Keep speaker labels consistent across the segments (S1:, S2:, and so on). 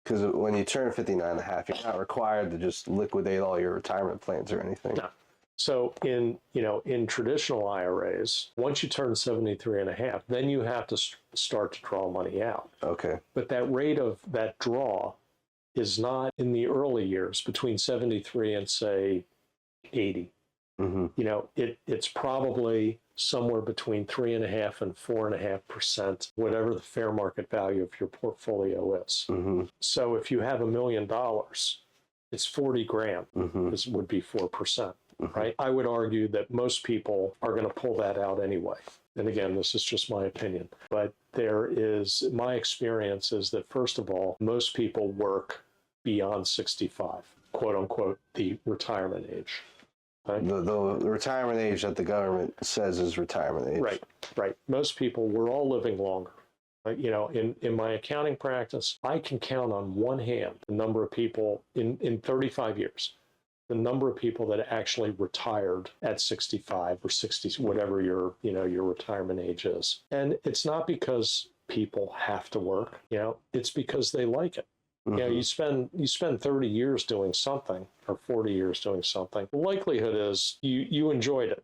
S1: Because when you turn 59 and a half, you're not required to just liquidate all your retirement plans or anything.
S2: No. So in traditional IRAs, once you turn 73 and a half, then you have to start to draw money out.
S1: Okay.
S2: But that rate of that draw is not in the early years between 73 and say 80. It's probably somewhere between 3.5% and 4.5%, whatever the fair market value of your portfolio is. So if you have $1 million, it's 40 grand would be 4%. Right? I would argue that most people are going to pull that out anyway. And again, this is just my opinion. But my experience is that, first of all, most people work beyond 65, quote unquote, the retirement age. Right?
S1: The retirement age that the government says is retirement age.
S2: Right. Most people, we're all living longer. In my accounting practice, I can count on one hand the number of people in 35 years. The number of people that actually retired at 65 or 60, whatever your retirement age is. And it's not because people have to work, it's because they like it. You spend 30 years doing something or 40 years doing something. The likelihood is you enjoyed it.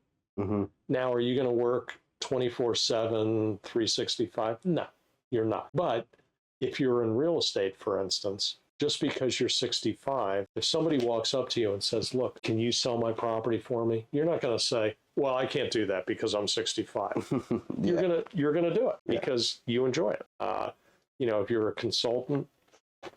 S2: Now, are you going to work 24/7, 365? No, you're not. But if you're in real estate, for instance, just because you're 65, if somebody walks up to you and says, look, can you sell my property for me? You're not going to say, well, I can't do that because I'm 65. You're going to do it because you enjoy it. If you're a consultant,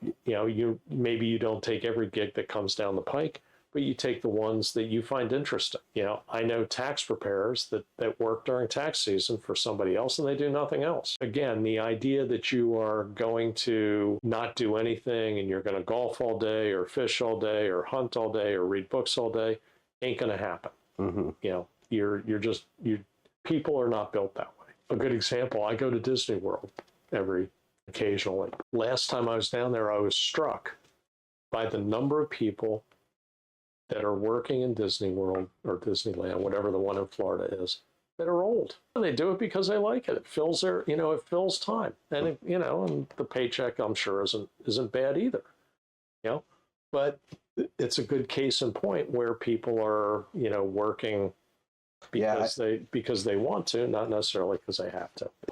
S2: maybe you don't take every gig that comes down the pike, but you take the ones that you find interesting. I know tax preparers that work during tax season for somebody else and they do nothing else. Again, the idea that you are going to not do anything and you're going to golf all day or fish all day or hunt all day or read books all day ain't going to happen. People are not built that way. A good example, I go to Disney World occasionally. Last time I was down there, I was struck by the number of people that are working in Disney World or Disneyland, whatever the one in Florida is, that are old. And they do it because they like it. It fills it fills time. And and the paycheck, I'm sure, isn't bad either. But it's a good case in point where people are, working because they want to, not necessarily because they have to.